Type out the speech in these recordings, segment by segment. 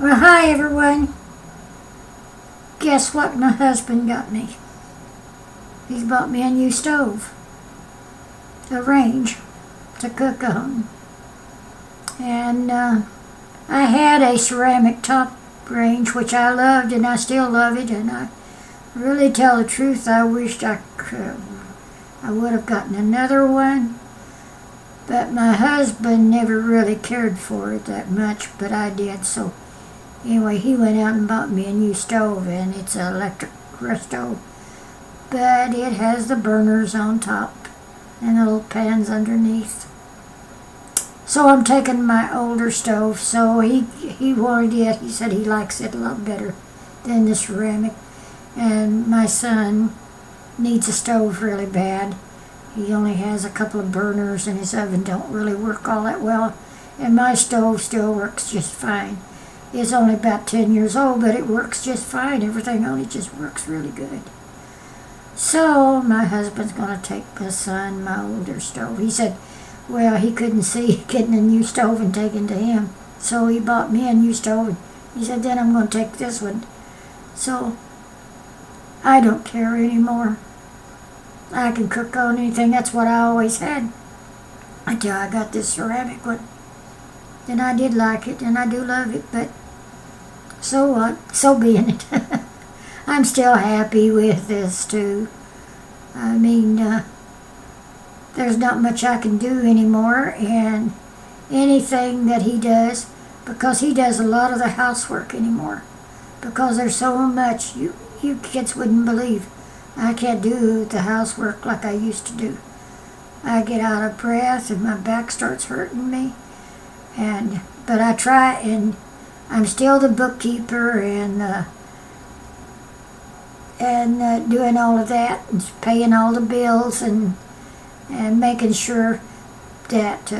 Well, hi everyone. Guess what my husband got me? He's bought me a new stove, a range to cook on. And I had a ceramic top range, which I loved, and I still love it. And I really tell the truth, I wished I would have gotten another one. But my husband never really cared for it that much, but I did. So anyway, he went out and bought me a new stove, and it's an electric stove. But it has the burners on top and the little pans underneath. So I'm taking my older stove. So he wanted it. He said he likes it a lot better than the ceramic. And my son needs a stove really bad. He only has a couple of burners, and his oven don't really work all that well. And my stove still works just fine. It's only about 10 years old, but it works just fine. Everything on it just works really good. So my husband's going to take my son my older stove. He said, well, he couldn't see getting a new stove and taking to him. So he bought me a new stove. He said, then I'm going to take this one. So I don't care anymore. I can cook on anything. That's what I always had until I got this ceramic one. And I did like it, and I do love it, but so what? So being it. I'm still happy with this too. I mean, there's not much I can do anymore, and anything that he does, because he does a lot of the housework anymore, because there's so much you kids wouldn't believe. I can't do the housework like I used to do. I get out of breath and my back starts hurting me. But I try, and I'm still the bookkeeper and doing all of that and paying all the bills and making sure that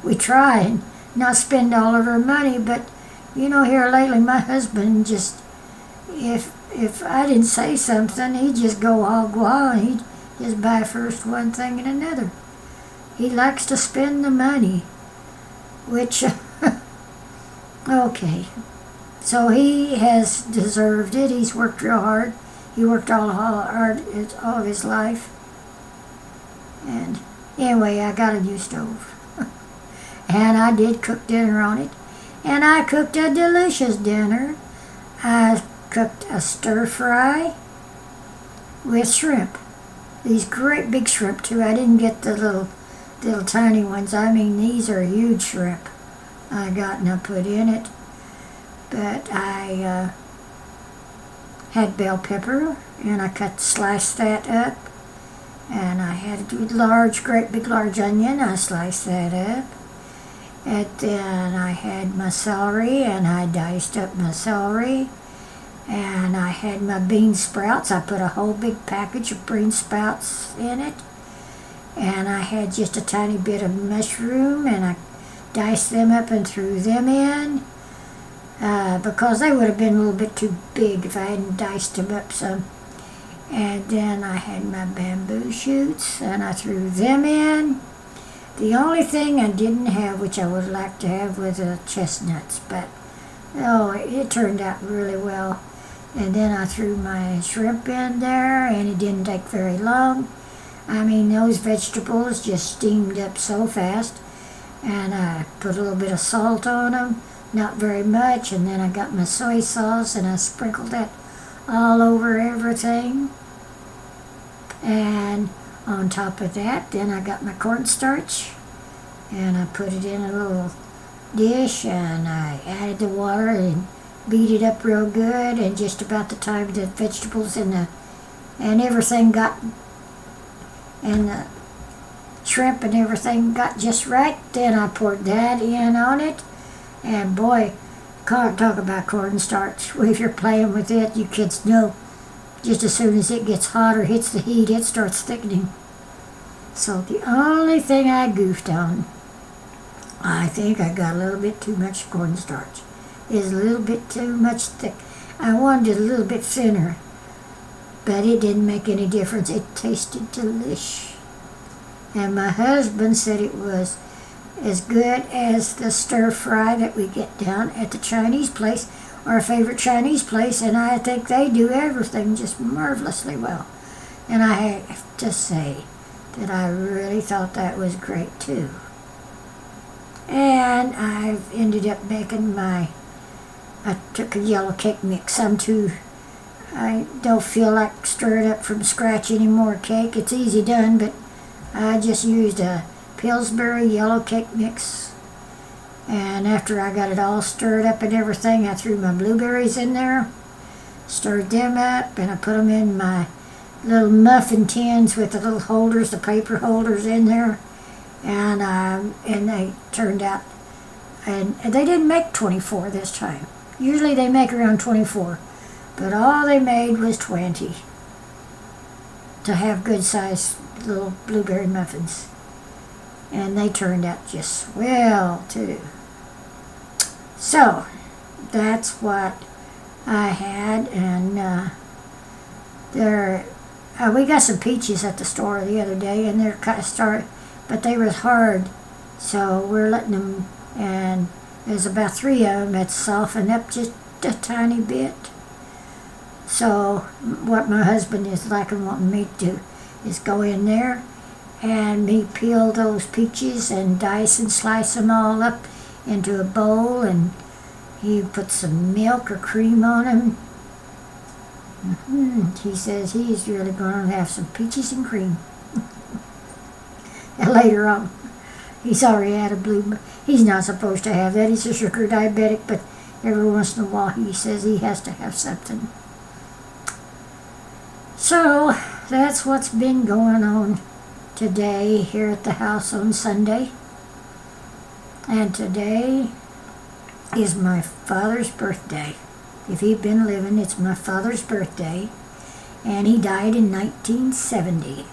we try and not spend all of our money. But here lately, my husband just, if I didn't say something, he'd just go all gua, and he'd just buy first one thing and another. He likes to spend the money, which, okay. So he has deserved it. He's worked real hard. He worked all of his life. And anyway, I got a new stove. And I did cook dinner on it. And I cooked a delicious dinner. I cooked a stir fry with shrimp. These great big shrimp too. I didn't get the little tiny ones. I mean, these are huge shrimp I got and I put in it. But I had bell pepper, and I sliced that up. And I had a great big large onion. I sliced that up. And then I had my celery, and I diced up my celery. And I had my bean sprouts. I put a whole big package of bean sprouts in it. And I had just a tiny bit of mushroom, and I diced them up and threw them in. Because they would have been a little bit too big if I hadn't diced them up some. And then I had my bamboo shoots, and I threw them in. The only thing I didn't have, which I would like to have, was chestnuts. But, it turned out really well. And then I threw my shrimp in there, and it didn't take very long. I mean, those vegetables just steamed up so fast. And I put a little bit of salt on them, not very much. And then I got my soy sauce, and I sprinkled that all over everything. And on top of that, then I got my cornstarch, and I put it in a little dish, and I added the water and beat it up real good. And just about the time the vegetables and everything got, and the shrimp and everything got just right, then I poured that in on it. And boy, can't talk about cornstarch. If you're playing with it, you kids know, just as soon as it gets hot or hits the heat, it starts thickening. So the only thing I goofed on, I think I got a little bit too much cornstarch. It's a little bit too much thick. I wanted it a little bit thinner, but it didn't make any difference. It tasted delish. And my husband said it was as good as the stir fry that we get down at the Chinese place, our favorite Chinese place, and I think they do everything just marvelously well. And I have to say that I really thought that was great too. And I've ended up making I took a yellow cake mix. I don't feel like stirring up from scratch anymore cake. It's easy done, but I just used a Pillsbury yellow cake mix. And after I got it all stirred up and everything, I threw my blueberries in there, stirred them up, and I put them in my little muffin tins with the little holders, the paper holders in there. And they turned out, and they didn't make 24 this time. Usually they make around 24, but all they made was 20 to have good sized little blueberry muffins. And they turned out just swell too. So that's what I had, and we got some peaches at the store the other day, and they're kind of but they were hard, so we're letting them, and there's about 3 of them that softened up just a tiny bit. So what my husband is like and wanting me to do is go in there and me peel those peaches and dice and slice them all up into a bowl, and he put some milk or cream on them. He says he's really going to have some peaches and cream. And later on, he's already had a he's not supposed to have that. He's a sugar diabetic, but every once in a while he says he has to have something. So that's what's been going on today here at the house on Sunday. And today is my father's birthday. If he'd been living, it's my father's birthday. And he died in 1970.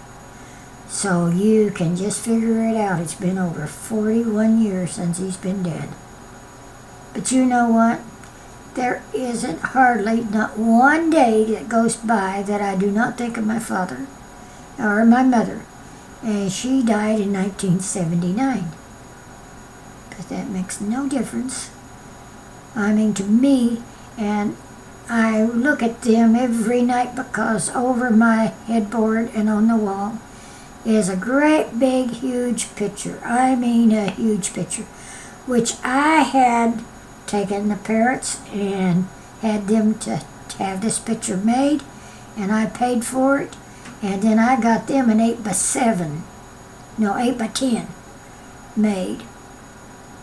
So you can just figure it out. It's been over 41 years since he's been dead. But you know what? There isn't hardly not one day that goes by that I do not think of my father or my mother. And she died in 1979. But that makes no difference. I mean, to me, and I look at them every night because over my headboard and on the wall is a great big huge picture. I mean a huge picture, which I had taken the parents and had them to have this picture made, and I paid for it, and then I got them an 8x7, no 8x10 made.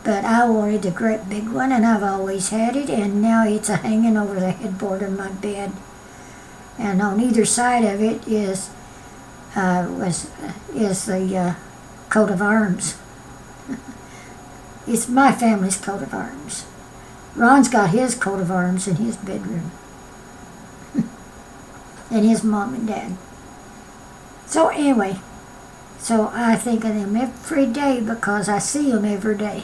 But I wanted the great big one, and I've always had it, and now it's hanging over the headboard of my bed. And on either side of it is the coat of arms. It's my family's coat of arms. Ron's got his coat of arms in his bedroom. And his mom and dad. So anyway, so I think of them every day because I see them every day.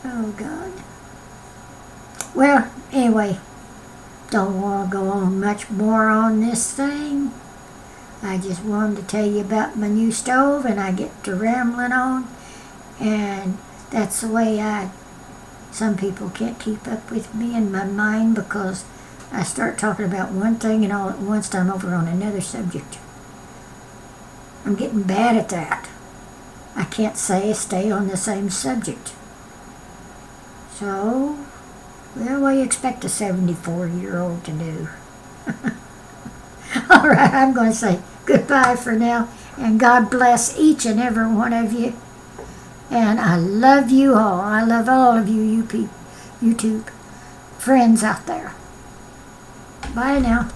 Oh, God. Well, anyway, don't want to go on much more on this thing. I just wanted to tell you about my new stove, and I get to rambling on, and that's the way some people can't keep up with me in my mind because I start talking about one thing and all at once I'm over on another subject. I'm getting bad at that. I can't stay on the same subject. So, well, what do you expect a 74-year-old to do? All right, I'm going to say goodbye for now, and God bless each and every one of you. And I love you all. I love all of you YouTube friends out there. Bye now.